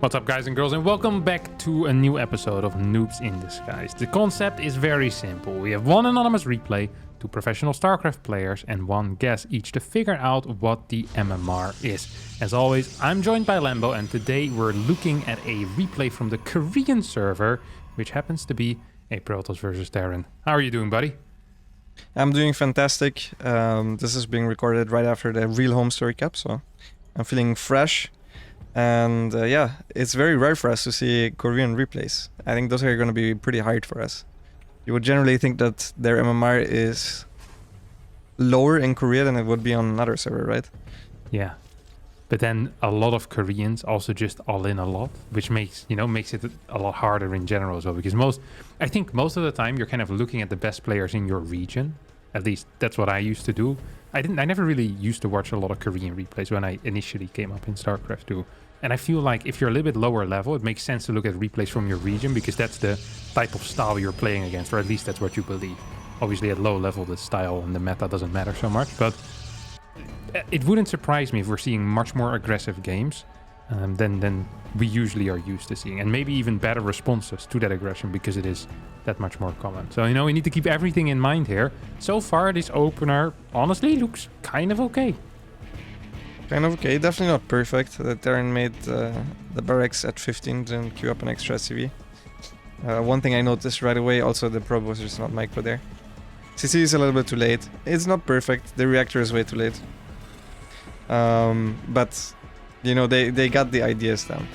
What's up, guys and girls, and welcome back to a new episode of Noobs in Disguise. The concept is very simple. We have one anonymous replay, two professional StarCraft players, and one guess each to figure out what the MMR is. As always, I'm joined by Lambo, and today we're looking at a replay from the Korean server, which happens to be a Protoss versus Terran. How are you doing, buddy? I'm doing fantastic. This is being recorded right after the real home story cap, so I'm feeling fresh. And yeah, it's very rare for us to see Korean replays. I think those are going to be pretty hard for us. You would generally think that their MMR is lower in Korea than it would be on another server, right? Yeah. But then a lot of Koreans also just all in a lot, which makes it a lot harder in general as well. Because I think most of the time you're kind of looking at the best players in your region. At least that's what I used to do. I never really used to watch a lot of Korean replays when I initially came up in StarCraft 2. And I feel like if you're a little bit lower level, it makes sense to look at replays from your region because that's the type of style you're playing against, or at least that's what you believe. Obviously at low level the style and the meta doesn't matter so much, but it wouldn't surprise me if we're seeing much more aggressive games than we usually are used to seeing, and maybe even better responses to that aggression because it is that much more common. So, we need to keep everything in mind here. So far, this opener honestly looks kind of okay. Kind of okay, definitely not perfect. The Terran made the barracks at 15 and queue up an extra SCV. One thing I noticed right away, also the probe was just not micro there. CC is a little bit too late. It's not perfect, the reactor is way too late. But, they got the ideas down.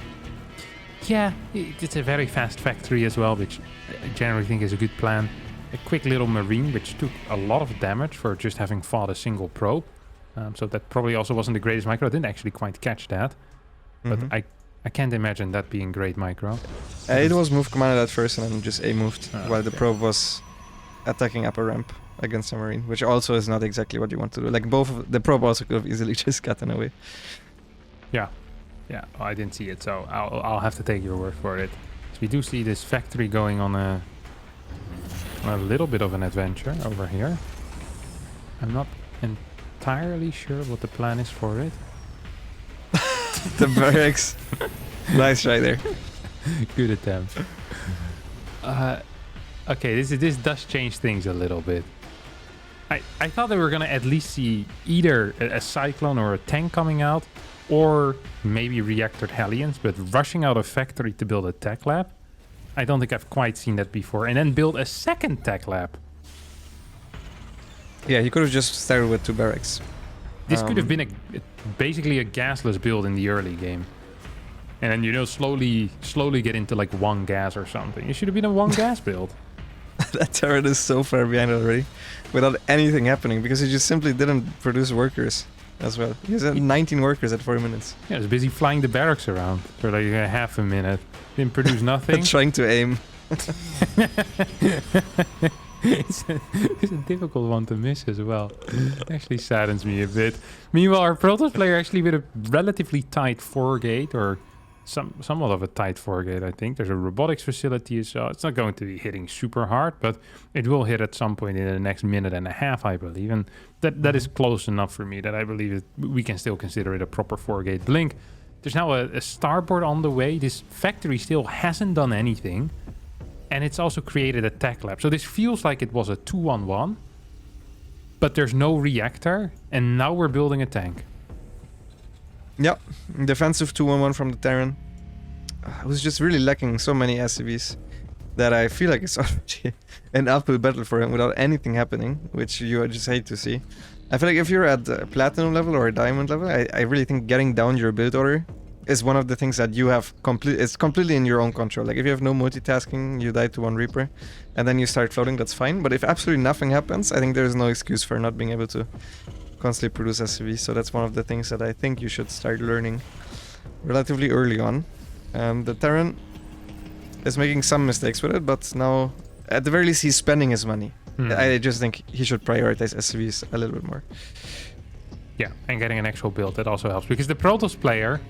Yeah, it's a very fast factory as well, which I generally think is a good plan. A quick little marine, which took a lot of damage for just having fought a single probe. So that probably also wasn't the greatest micro. I didn't actually quite catch that. But I can't imagine that being great micro. It was move commanded at first and then just A moved while the probe was attacking up a ramp against a marine, which also is not exactly what you want to do. Like the probe also could have easily just gotten away. Yeah, I didn't see it, so I'll have to take your word for it. So we do see this factory going on a little bit of an adventure over here. I'm not entirely sure what the plan is for it. The barracks. Nice try there. Good attempt. Okay, this does change things a little bit. I thought they were going to at least see either a cyclone or a tank coming out, or maybe reactored Hellions, but rushing out of factory to build a tech lab, I don't think I've quite seen that before. And then build a second tech lab. Yeah, he could have just started with 2 barracks. This could have been basically a gasless build in the early game. And then, slowly get into like 1 gas or something. It should have been a 1 gas build. That turret is so far behind already, without anything happening, because he just simply didn't produce workers as well. He has 19 workers at 40 minutes. Yeah, he was busy flying the barracks around for like half a minute. Didn't produce nothing. Trying to aim. It's a difficult one to miss as well. It actually saddens me a bit. Meanwhile, our Protoss player actually with a relatively tight 4-gate, or somewhat of a tight 4-gate, I think. There's a robotics facility, so it's not going to be hitting super hard, but it will hit at some point in the next minute and a half, I believe. And that is close enough for me that I believe we can still consider it a proper 4-gate blink. There's now a starboard on the way. This factory still hasn't done anything. And it's also created a tech lab. So this feels like it was a 2-on-1. But there's no reactor. And now we're building a tank. Yep. Defensive 2-on-1 from the Terran. I was just really lacking so many SCVs that I feel like it's already an uphill battle for him without anything happening, which you just hate to see. I feel like if you're at platinum level or diamond level, I really think getting down your build order is one of the things that you have it's completely in your own control. Like if you have no multitasking, you die to 1 Reaper, and then you start floating, that's fine. But if absolutely nothing happens, I think there's no excuse for not being able to constantly produce SCV. So that's one of the things that I think you should start learning relatively early on. The Terran is making some mistakes with it, but now at the very least he's spending his money. I just think he should prioritize SCVs a little bit more. Yeah, and getting an actual build, that also helps, because the Protoss player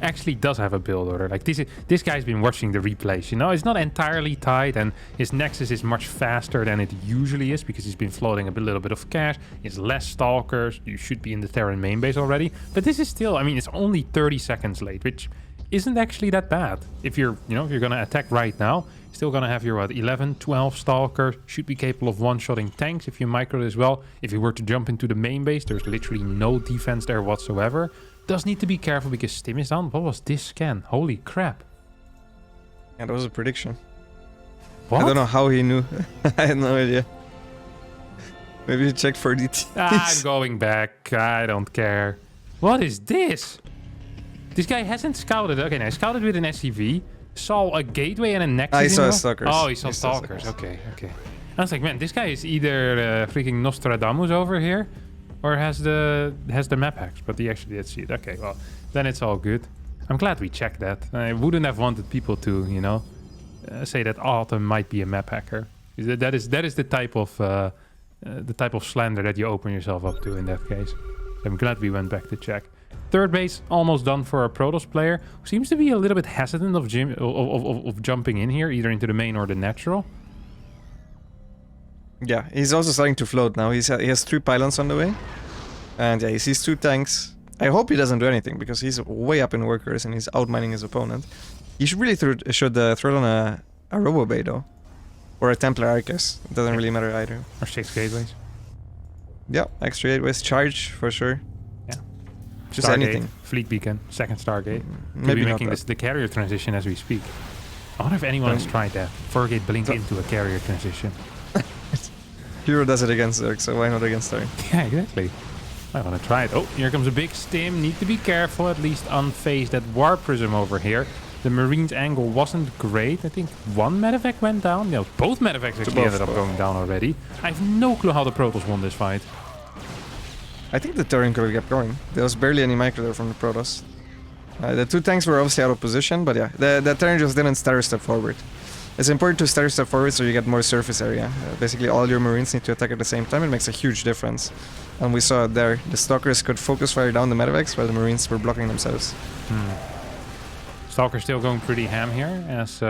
actually does have a build order. Like this guy's been watching the replays, it's not entirely tight, and his Nexus is much faster than it usually is because he's been floating a little bit of cash. It's less stalkers. You should be in the Terran main base already, but this is still, it's only 30 seconds late, which isn't actually that bad. If you're, if you're gonna attack right now, still gonna have your, 11, 12 Stalkers, should be capable of one-shotting tanks if you micro as well. If you were to jump into the main base, there's literally no defense there whatsoever. Does need to be careful because Stim is down. What was this scan? Holy crap. Yeah, that was a prediction. What? I don't know how he knew. I had no idea. Maybe he checked for DTs. I'm going back. I don't care. What is this? This guy hasn't scouted. Okay, now scouted with an SCV. Saw a gateway and a nexus. I saw Stalkers. Oh, he saw Stalkers. Okay. I was like, man, this guy is either freaking Nostradamus over here, or has the map hacks. But he actually did see it. Okay, well, then it's all good. I'm glad we checked that. I wouldn't have wanted people to, say that Autumn might be a map hacker. That is the type of slander that you open yourself up to in that case. I'm glad we went back to check. Third base almost done for a Protoss player who seems to be a little bit hesitant of jumping in here, either into the main or the natural. Yeah, he's also starting to float now. He has 3 pylons on the way. And yeah, he sees 2 tanks. I hope he doesn't do anything because he's way up in workers and he's outmining his opponent. He should really throw on a Robo Bay though. Or a Templar Arcus. It doesn't really matter either. Or 6 gateways. Yeah, extra gateways. Charge for sure. Just Stargate, anything. Fleet Beacon, second Stargate. Maybe Could be not making that. the carrier transition as we speak. I wonder if anyone has tried that. 4-gate blink into a carrier transition. Hero does it against Zerg, so why not against Terran? Yeah, exactly. I want to try it. Oh, here comes a big stim. Need to be careful, at least unfazed. That Warp Prism over here. The Marine's angle wasn't great. I think one medevac went down. No, both medevacs actually ended up going down already. I have no clue how the Protoss won this fight. I think the Terran could have kept going. There was barely any micro there from the Protoss. The 2 tanks were obviously out of position, but yeah, the Terran just didn't stutter step forward. It's important to stutter step forward so you get more surface area. Basically all your Marines need to attack at the same time. It makes a huge difference. And we saw it there. The Stalkers could focus fire down the medevacs while the Marines were blocking themselves. Stalker still going pretty ham here, as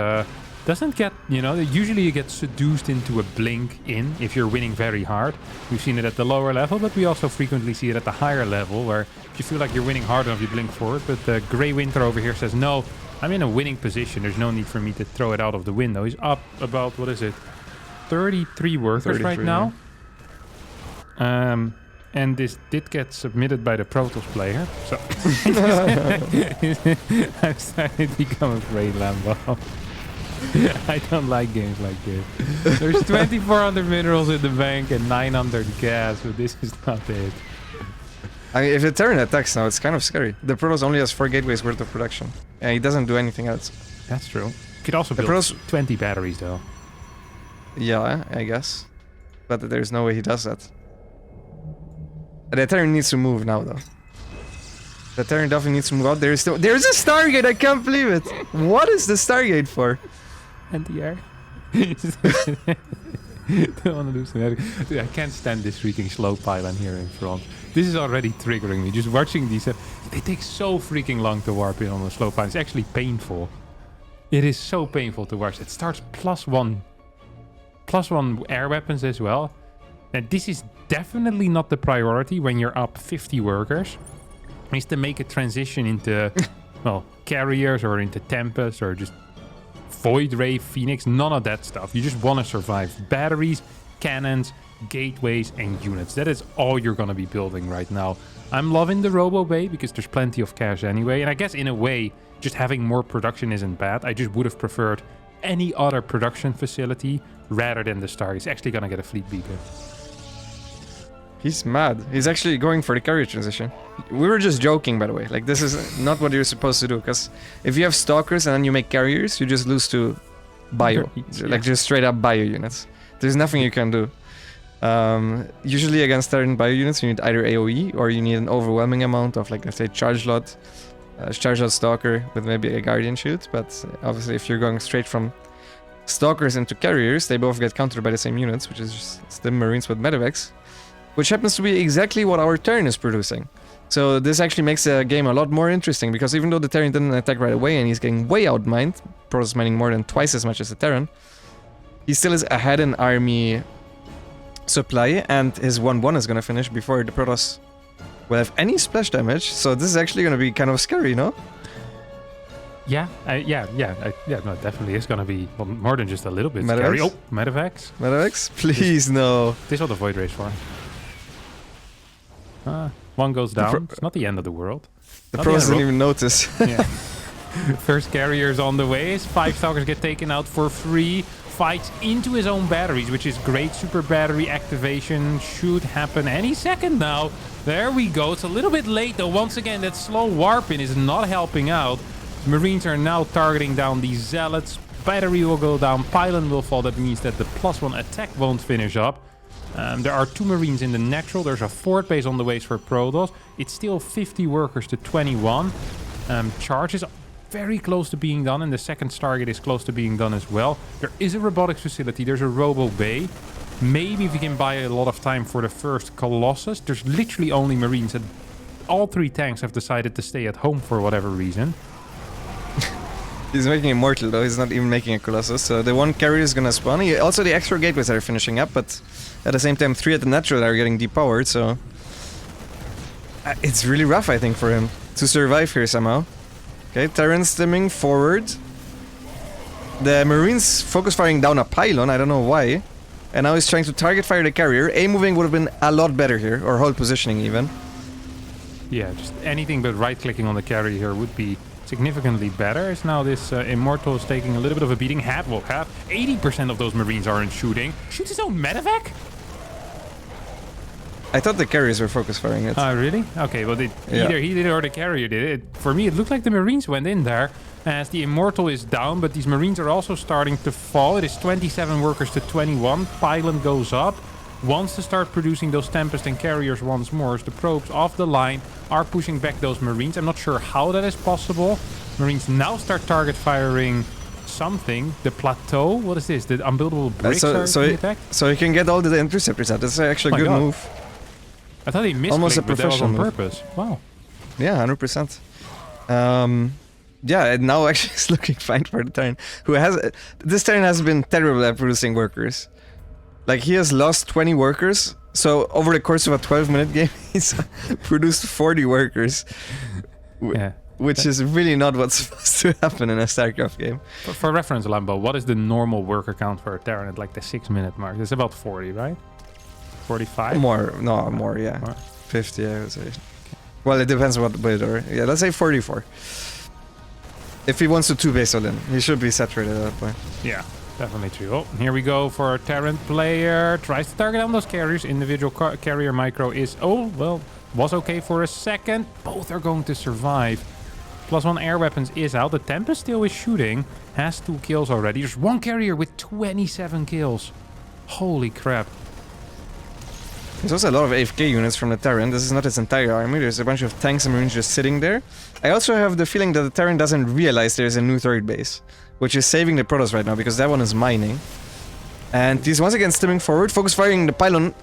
doesn't get, usually you get seduced into a blink in if you're winning very hard. We've seen it at the lower level, but we also frequently see it at the higher level, where if you feel like you're winning hard enough, you blink forward. But Grey Winter over here says, no, I'm in a winning position. There's no need for me to throw it out of the window. He's up about, 33 workers right now. And this did get submitted by the Protoss player, so I'm starting to become afraid, Lambo. I don't like games like this. There's 2,400 minerals in the bank and 900 gas, but this is not it. I mean, if the Terran attacks now, it's kind of scary. The Protoss only has 4 gateways worth of production, and he doesn't do anything else. That's true. Could also The build Protoss 20 batteries, though. Yeah, I guess. But there's no way he does that. The Terran needs to move now, though. The Terran definitely needs to move out. There's a Stargate! I can't believe it! What is the Stargate for? NTR. Don't want to lose the Dude, I can't stand this freaking slow pylon here in front. This is already triggering me. Just watching these, they take so freaking long to warp in on the slow pylon. It's actually painful. It is so painful to watch. It starts +1 air weapons as well. And this is definitely not the priority when you're up 50 workers. Is to make a transition into, carriers or into Tempest or just Void Ray, Phoenix, none of that stuff. You just want to survive. Batteries, cannons, gateways, and units. That is all you're going to be building right now. I'm loving the Robo Bay because there's plenty of cash anyway. And I guess in a way, just having more production isn't bad. I just would have preferred any other production facility rather than the Star. He's actually going to get a fleet beacon. He's mad. He's actually going for the carrier transition. We were just joking, by the way. Like, this is not what you're supposed to do. Because if you have Stalkers and then you make carriers, you just lose to bio. Like, just straight up bio units. There's nothing you can do. Usually against Terran bio units, you need either AoE or you need an overwhelming amount of, like, let's say, Charge Lot Stalker with maybe a Guardian Shield. But obviously, if you're going straight from Stalkers into carriers, they both get countered by the same units, which is just the Marines with medevacs. Which happens to be exactly what our Terran is producing. So this actually makes the game a lot more interesting, because even though the Terran didn't attack right away and he's getting way outmined, Protoss mining more than twice as much as the Terran, he still is ahead in army supply, and his 1-1 is gonna finish before the Protoss will have any splash damage, so this is actually gonna be kind of scary, no? Yeah, yeah, no, it definitely is going to be more than just a little bit scary. Medevacs? Oh, Medevacs. Medevacs? Please, no. This is what the Void Race for. One goes down. It's not the end of the world. The pros didn't even notice. Yeah. First carrier's on the way. 5 Stalkers get taken out for free. Fights into his own batteries, which is great. Super battery activation should happen any second now. There we go. It's a little bit late though. Once again, that slow warping is not helping out. Marines are now targeting down these zealots. Battery will go down. Pylon will fall. That means that the +1 attack won't finish up. There are 2 Marines in the natural. There's a fort base on the ways for Protoss. It's still 50 workers to 21. Charge is very close to being done, and the second Stargate is close to being done as well. There is a robotics facility. There's a robo bay. Maybe if you can buy a lot of time for the first Colossus. There's literally only Marines, and all 3 tanks have decided to stay at home for whatever reason. He's making Immortal though, he's not even making a Colossus, so the 1 carrier is gonna spawn. Also the extra gateways are finishing up, but at the same time 3 at the natural are getting depowered, so... it's really rough, I think, for him to survive here somehow. Okay, Terran stimming forward. The Marines focus firing down a pylon, I don't know why. And now he's trying to target fire the carrier. A moving would have been a lot better here, or hold positioning even. Yeah, just anything but right-clicking on the carrier here would be significantly better. As now this Immortal is taking a little bit of a beating. Half 80% of those Marines aren't shooting. Shoots his own medevac? I thought the carriers were focus firing it. Oh, really? Okay, well, either he did it or the carrier did it. For me, it looked like the Marines went in there as the Immortal is down, but these Marines are also starting to fall. It is 27 workers to 21. Pylon goes up. Wants to start producing those Tempest and carriers once more as the probes off the line are pushing back those Marines. I'm not sure how that is possible. Marines now start target firing something. The plateau? What is this? The unbuildable bricks are being attacked? So you can get all the interceptors out. That's actually a good move. I thought he missed almost a but that was on professional purpose. Wow. Yeah, 100%. Yeah, and now actually it's looking fine for the Terran. This Terran has been terrible at producing workers. Like, he has lost 20 workers. So over the course of a 12-minute game, he's produced 40 workers. Yeah. Which is really not what's supposed to happen in a StarCraft game. For reference, Lambo, what is the normal worker count for a Terran at like the 6-minute mark? It's about 40, right? 45? More, yeah. More. 50, I would say. Okay. Well, it depends on what build or... Yeah, let's say 44. If he wants to 2-base all in, he should be saturated at that point. Yeah, definitely true. Oh, here we go for a Terran player. Tries to target on those carriers. Individual carrier micro is... Oh, well, was okay for a second. Both are going to survive. +1 air weapons is out. The Tempest still is shooting. Has 2 kills already. There's 1 carrier with 27 kills. Holy crap. There's also a lot of AFK units from the Terran. This is not its entire army. There's a bunch of tanks and Marines just sitting there. I also have the feeling that the Terran doesn't realize there's a new third base, which is saving the Protoss right now because that one is mining. And he's once again stimming forward, focus firing the pylon.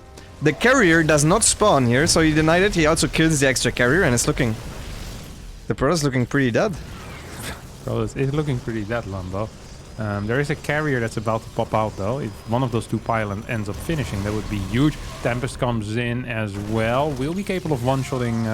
The carrier does not spawn here, so he denied it. He also kills the extra carrier, and it's looking... The Protoss looking pretty dead. Protoss is looking pretty dead, Lambo. There is a carrier that's about to pop out though. If one of those 2 pylons ends up finishing, that would be huge. Tempest comes in as well. Will be capable of one-shotting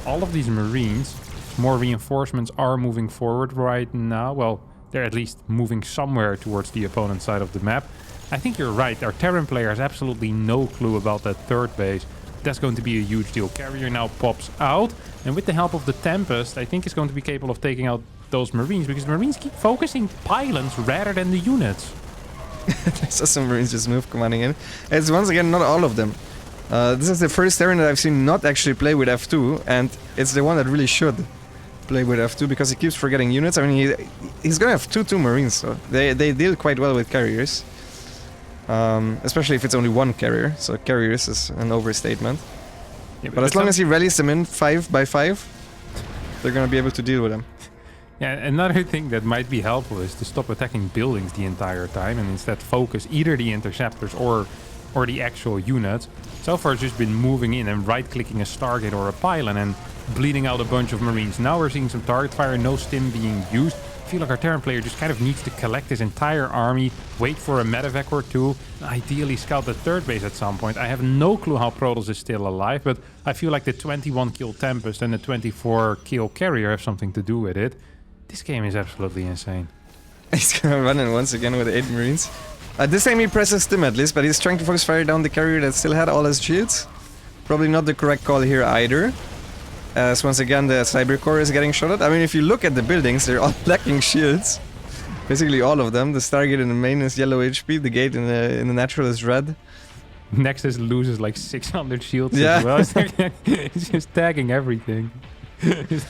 all of these Marines. More reinforcements are moving forward right now. Well, they're at least moving somewhere towards the opponent's side of the map. I think you're right. Our Terran player has absolutely no clue about that third base. That's going to be a huge deal. Carrier now pops out. And with the help of the Tempest, I think it's going to be capable of taking out those Marines, because the Marines keep focusing pylons rather than the units. I saw some Marines just move commanding in. It's once again not all of them. This is the first Terran that I've seen not actually play with F2, and it's the one that really should play with F2 because he keeps forgetting units. I mean, he's gonna have 2 Marines, so they deal quite well with carriers. Especially if it's only 1 carrier, so carriers is an overstatement. Yeah, but as long as he rallies them in 5 by 5, they're gonna be able to deal with them. Yeah, another thing that might be helpful is to stop attacking buildings the entire time and instead focus either the interceptors or the actual units. So far it's just been moving in and right-clicking a Stargate or a pylon and bleeding out a bunch of Marines. Now we're seeing some target fire, no stim being used. I feel like our Terran player just kind of needs to collect his entire army, wait for a medevac or 2, and ideally scout the third base at some point. I have no clue how Protoss is still alive, but I feel like the 21 kill Tempest and the 24 kill carrier have something to do with it. This game is absolutely insane. He's gonna run in once again with 8 Marines. This time he presses stim at least, but he's trying to focus fire down the carrier that still had all his shields. Probably not the correct call here either. As once again the cyber core is getting shot at. I mean, if you look at the buildings, they're all lacking shields. Basically all of them. The Stargate in the main is yellow HP, the gate in the natural is red. Nexus loses like 600 shields Yeah. as well. It's just tagging everything. There's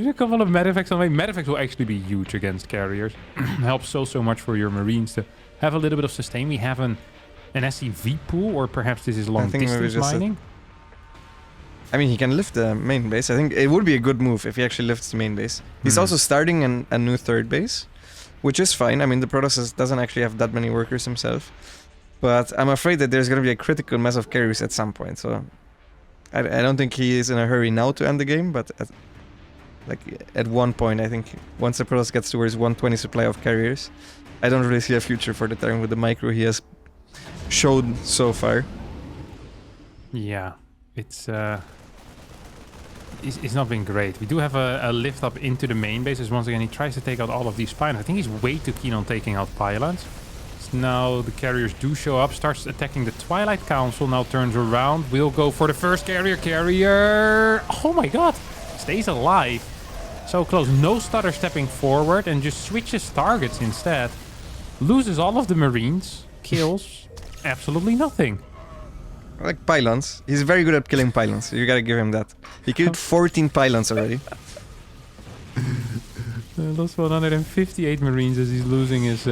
a couple of medeffects on the way. Medeffects will actually be huge against carriers. Helps so much for your Marines to have a little bit of sustain. We have an SCV pool, or perhaps this is long distance mining. I mean, he can lift the main base. I think it would be a good move if he actually lifts the main base. He's also starting a new third base, which is fine. I mean, the Protoss doesn't actually have that many workers himself. But I'm afraid that there's going to be a critical mass of carriers at some point. So I don't think he is in a hurry now to end the game. But at one point, I think once the Protoss gets towards 120 supply of carriers, I don't really see a future for the Terran with the micro he has showed so far. Yeah, it's not been great. We do have a lift up into the main base. As once again, he tries to take out all of these pylons. I think he's way too keen on taking out pylons. So now the carriers do show up, starts attacking the Twilight Council, now turns around, will go for the first carrier. Oh my god, stays alive. So close, no stutter stepping forward and just switches targets instead. Loses all of the Marines, kills absolutely nothing. Like pylons. He's very good at killing pylons. You gotta give him that. He killed 14 pylons already. Lost 158 Marines as he's losing his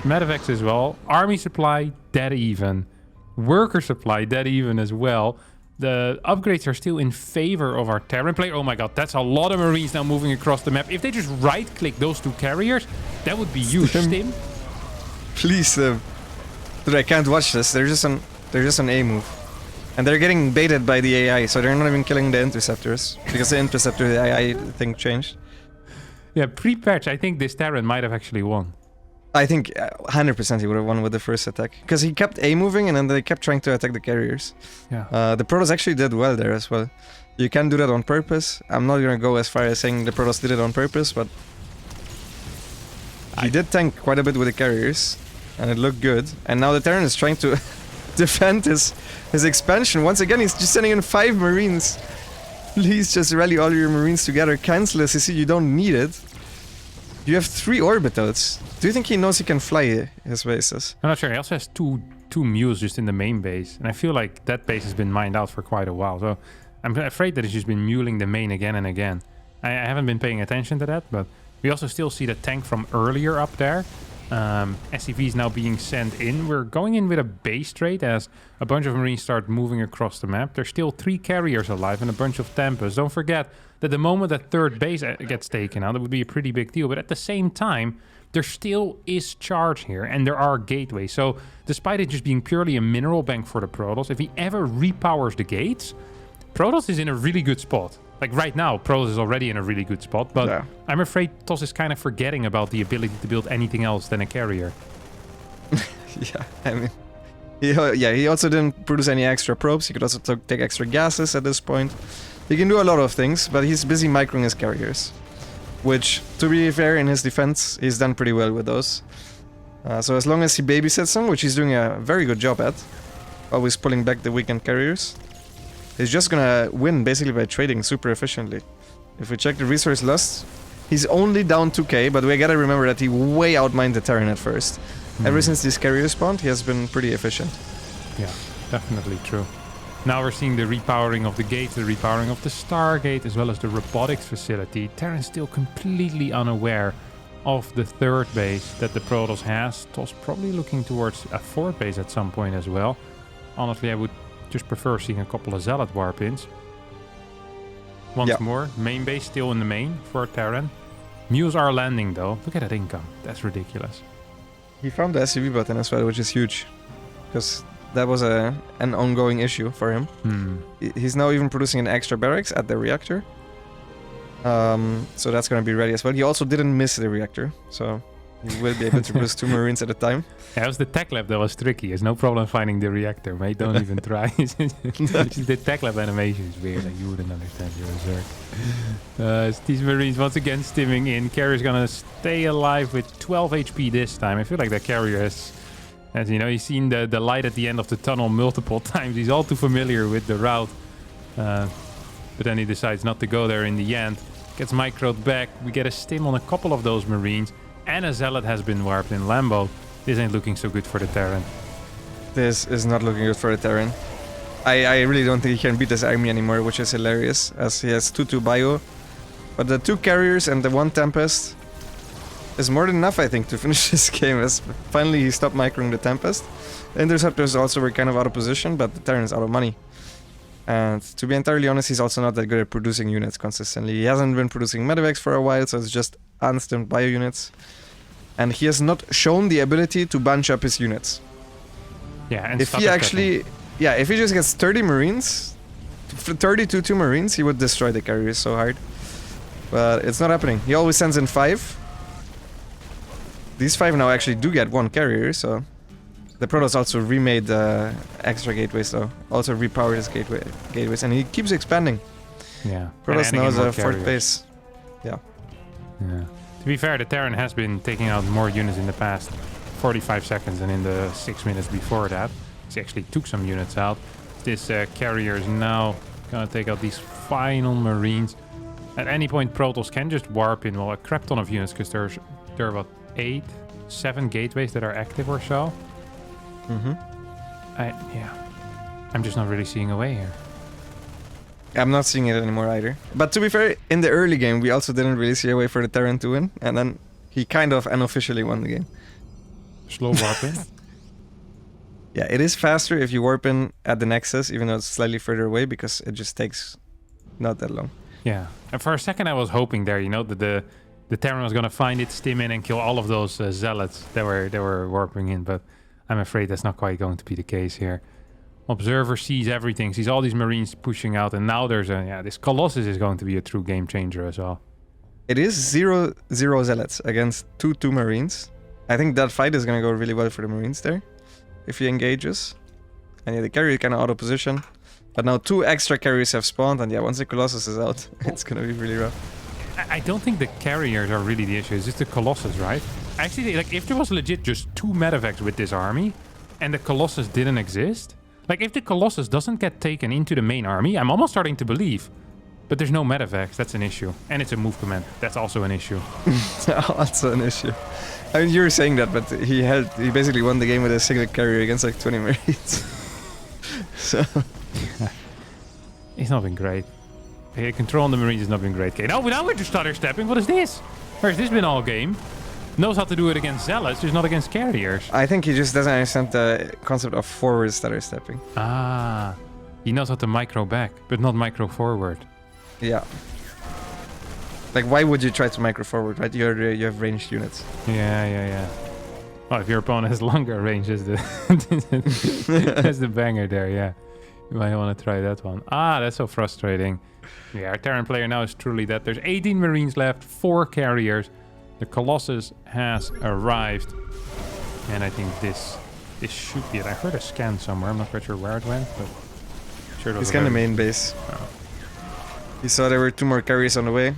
medevacs as well. Army supply, dead even. Worker supply, dead even as well. The upgrades are still in favor of our Terran player. Oh my god, that's a lot of Marines now moving across the map. If they just right-click those two carriers, that would be huge. Stim. Please, dude, I can't watch this. They're just an A move. And they're getting baited by the AI, so they're not even killing the interceptors. Because the interceptor, the AI thing changed. Yeah, pre-patch, I think this Terran might have actually won. I think 100% he would have won with the first attack. Because he kept A moving and then they kept trying to attack the carriers. Yeah. The Protoss actually did well there as well. You can do that on purpose. I'm not gonna go as far as saying the Protoss did it on purpose, but he did tank quite a bit with the carriers. And it looked good. And now the Terran is trying to defend his expansion. Once again, he's just sending in 5 Marines. Please just rally all your Marines together. Cancel SCC, you don't need it. You have 3 orbitals. Do you think he knows he can fly his bases? I'm not sure. He also has two mules just in the main base. And I feel like that base has been mined out for quite a while. So I'm afraid that he's just been muling the main again and again. I haven't been paying attention to that, but we also still see the tank from earlier up there. SCV is now being sent in. We're going in with a base trade as a bunch of Marines start moving across the map. There's still 3 carriers alive and a bunch of Tempest. Don't forget that the moment that third base gets taken out, that would be a pretty big deal. But at the same time, there still is charge here and there are gateways. So despite it just being purely a mineral bank for the Protoss, if he ever repowers the gates, Protoss is in a really good spot. Like right now, Protoss is already in a really good spot, but yeah. I'm afraid TOS is kind of forgetting about the ability to build anything else than a carrier. Yeah, I mean, he also didn't produce any extra probes. He could also take extra gases at this point. He can do a lot of things, but he's busy microing his carriers. Which, to be fair, in his defense, he's done pretty well with those. So as long as he babysits them, which he's doing a very good job at, always pulling back the weakened carriers, he's just gonna win basically by trading super efficiently. If we check the resource lust, he's only down 2k, but we gotta remember that he way outmined the Terran at first. Ever since this carrier spawned, he has been pretty efficient. Yeah, definitely true. Now we're seeing the repowering of the gates, the repowering of the Stargate, as well as the robotics facility. Terran's still completely unaware of the third base that the Protoss has. TOS probably looking towards a fourth base at some point as well. Honestly, I would just prefer seeing a couple of Zealot warp-ins. Once more, main base still in the main for Terran. Mules are landing though. Look at that income. That's ridiculous. He found the SCV button as well, which is huge. Because that was an ongoing issue for him. He's now even producing an extra barracks at the reactor. So that's going to be ready as well. He also didn't miss the reactor. So You will be able to produce 2 Marines at a time. Yeah, it was the tech lab that was tricky. It's no problem finding the reactor, mate. Don't even try. The tech lab animation is weird. Like, you wouldn't understand your Zerg. These Marines once again stimming in. Carrier's gonna stay alive with 12 HP this time. I feel like that carrier has, as you know, he's seen the light at the end of the tunnel multiple times. He's all too familiar with the route. But then he decides not to go there in the end. Gets microed back. We get a stim on a couple of those Marines. And a Zealot has been warped in Lambo. This ain't looking so good for the Terran. This is not looking good for the Terran. I really don't think he can beat this army anymore, which is hilarious, as he has 2-2 bio. But the 2 carriers and the 1 Tempest is more than enough, I think, to finish this game. As finally he stopped microing the Tempest. The Interceptors also were kind of out of position, but the Terran is out of money. And to be entirely honest, he's also not that good at producing units consistently. He hasn't been producing medevacs for a while, so it's just unstimmed bio units. And he has not shown the ability to bunch up his units. Yeah, and if he actually... Yeah, if he just gets 30 Marines, 30 to 2 Marines, he would destroy the carriers so hard. But it's not happening. He always sends in 5. These 5 now actually do get 1 carrier, so... The Protoss also remade extra gateways though. Also repowered his gateways, and he keeps expanding. Yeah. Protoss now has a 4th base. Yeah. Yeah. To be fair, the Terran has been taking out more units in the past 45 seconds than in the 6 minutes before that. He actually took some units out. This carrier is now gonna take out these final Marines. At any point, Protoss can just warp in, well, a crap ton of units, because there are about 7 gateways that are active or so. I'm just not really seeing a way here. I'm not seeing it anymore either. But to be fair, in the early game, we also didn't really see a way for the Terran to win. And then he kind of unofficially won the game. Slow warping? Yeah, it is faster if you warp in at the Nexus, even though it's slightly further away, because it just takes not that long. Yeah. And for a second, I was hoping there, you know, that the Terran was going to find it, stim in, and kill all of those Zealots that were warping in. But I'm afraid that's not quite going to be the case here. Observer sees everything, sees all these Marines pushing out, and now there's this Colossus is going to be a true game changer as well. It is 0-0 Zealots against 2-2 Marines. I think that fight is going to go really well for the Marines there, if he engages. And yeah, the carrier kind of out of position. But now 2 extra carriers have spawned, and yeah, once the Colossus is out, it's going to be really rough. I don't think the carriers are really the issue, it's just the Colossus, right? Actually, like, if there was legit just 2 medevacs with this army, and the Colossus didn't exist, like, if the Colossus doesn't get taken into the main army, I'm almost starting to believe. But there's no medevacs, that's an issue. And it's a move command, that's also an issue. Also an issue. I mean, you were saying that, but he basically won the game with a single carrier against like 20 Marines. So... It's not been great. Control on the Marines has not been great. Okay, now we're just stutter stepping. What is this? Where's this been all game? Knows how to do it against Zealots, just not against carriers. I think he just doesn't understand the concept of forward stutter stepping. Ah, he knows how to micro back, but not micro forward. Yeah. Like, why would you try to micro forward, right? You have ranged units. Yeah. Well, if your opponent has longer range, that's the banger there, yeah. You might want to try that one. Ah, that's so frustrating. Yeah, our Terran player now is truly dead. There's 18 Marines left, 4 carriers. The Colossus has arrived. And I think this should be it. I heard a scan somewhere. I'm not quite sure where it went, but... Sure it was the main base. Oh. He saw there were 2 more carriers on the way.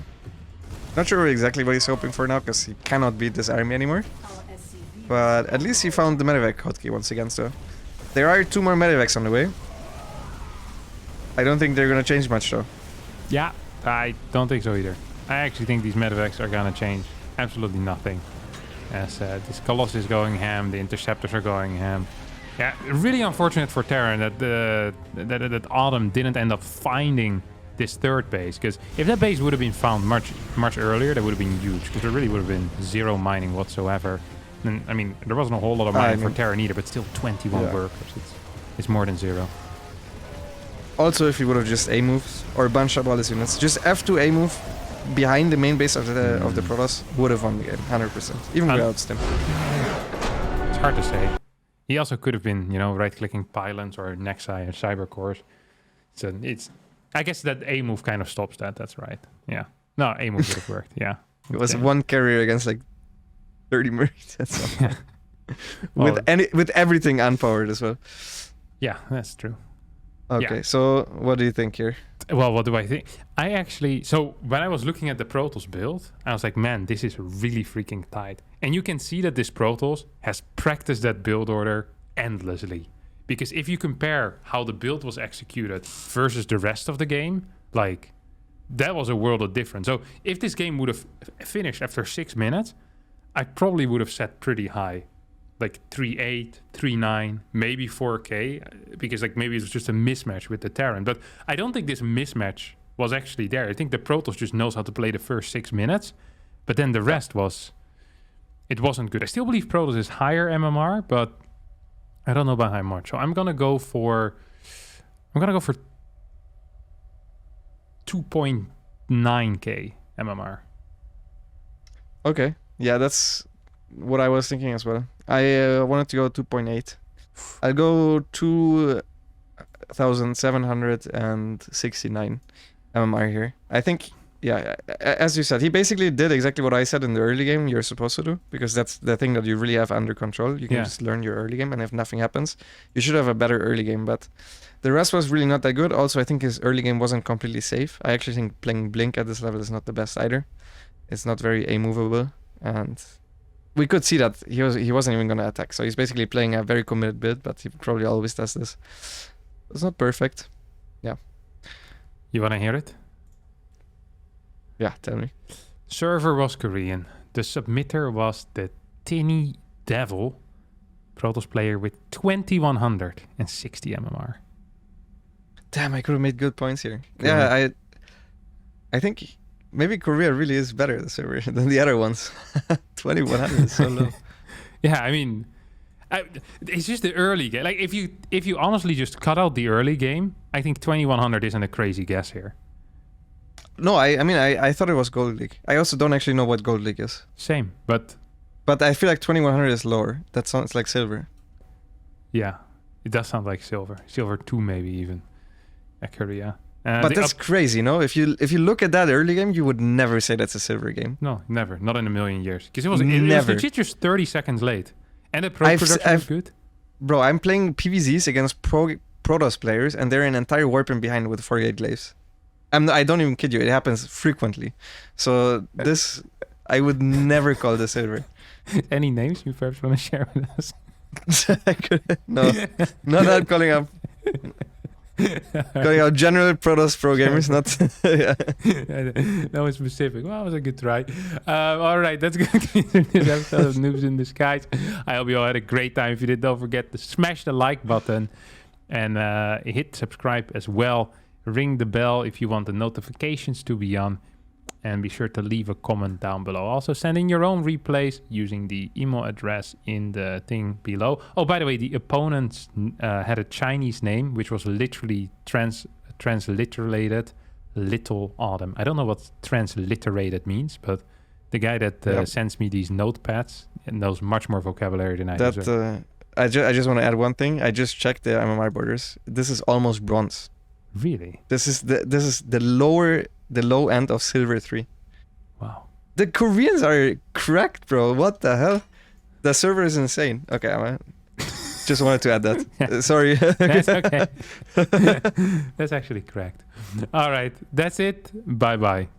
Not sure exactly what he's hoping for now, because he cannot beat this army anymore. But at least he found the medevac hotkey once again, so... There are 2 more medevacs on the way. I don't think they're gonna change much, though. Yeah, I don't think so either. I actually think these medevacs are gonna change absolutely nothing. As this Colossus is going ham, the Interceptors are going ham. Yeah, really unfortunate for Terran that Autumn didn't end up finding this 3rd base, because if that base would have been found much earlier, that would have been huge, because there really would have been 0 mining whatsoever. And I mean, there wasn't a whole lot of mining for Terran either, but still 21 workers. It's more than 0. Also, if he would have just A-moved or bunched up all his units, just F2 A-move behind the main base of the Protoss would have won the game, 100%, even without stim. It's hard to say. He also could have been, you know, right-clicking pylons or Nexi or cyber cores. So I guess that A-move kind of stops that. That's right. Yeah. No, A-move would have worked. Yeah. It was 1 carrier against like 30 Marines. That's all. Yeah. Well, with everything unpowered as well. yeah, that's true. Okay, Yeah. so what do you think here? Well, what do I think? I actually, so when I was looking at the Protoss build, I was like, man, this is really freaking tight. And you can see that this Protoss has practiced that build order endlessly. Because if you compare how the build was executed versus the rest of the game, like, that was a world of difference. So if this game would have finished after 6 minutes, I probably would have set pretty high. Like 3.8, 3.9, maybe 4K, because like maybe it was just a mismatch with the Terran. But I don't think this mismatch was actually there. I think the Protoss just knows how to play the first 6 minutes, but then the rest it wasn't good. I still believe Protoss is higher MMR, but I don't know about how much. So I'm gonna go for 2.9K MMR. Okay, yeah, that's what I was thinking as well. I wanted to go 2.8. I'll go 2,769 MMR here. I think, yeah, as you said, he basically did exactly what I said in the early game you're supposed to do, because that's the thing that you really have under control. You can just learn your early game, and if nothing happens, you should have a better early game, but the rest was really not that good. Also, I think his early game wasn't completely safe. I actually think playing Blink at this level is not the best either. It's not very A-movable, and we could see that he wasn't even going to attack. So he's basically playing a very committed build, but he probably always does this. It's not perfect. Yeah. You want to hear it? Yeah, tell me. Server was Korean. The submitter was the Tinny Devil, Protoss player with 2160 MMR. Damn, I could have made good points here. Good. Yeah, I think maybe Korea really is better, the server, than the other ones. 2100 is so low. Yeah, I mean, it's just the early game. Like, if you honestly just cut out the early game, I think 2100 isn't a crazy guess here. No, I mean, I thought it was Gold League. I also don't actually know what Gold League is. Same, but I feel like 2100 is lower. That sounds like silver. yeah, it does sound like silver. Silver 2 maybe even. At Korea. But that's crazy, no? If you look at that early game, you would never say that's a silver game. No, never. Not in a million years. Because it was Never. legit just 30 seconds late. And the production was good. Bro, I'm playing PVZs against Protoss players, and they're an entire warping behind with 48 glaives. I don't even kid you. It happens frequently. So this, I would never call this silver. Any names you perhaps want to share with us? No, not calling up. Calling out general Protoss pro gamers, not yeah. That was specific. Well, that was a good try. All right, that's going to conclude this episode of Noobs in Disguise. I hope you all had a great time. If you did, don't forget to smash the like button and hit subscribe as well. Ring the bell if you want the notifications to be on. And be sure to leave a comment down below. Also, send in your own replays using the email address in the thing below. Oh, by the way, the opponents had a Chinese name, which was literally transliterated Little Autumn. I don't know what transliterated means, but the guy that sends me these notepads knows much more vocabulary than I do. I just want to add one thing. I just checked the MMR borders. This is almost bronze. Really? This is the low end of silver 3. Wow. The Koreans are cracked, bro. What the hell? The server is insane. Okay, I just wanted to add that. Yeah. Sorry. That's okay. That's actually correct. All right. That's it. Bye-bye.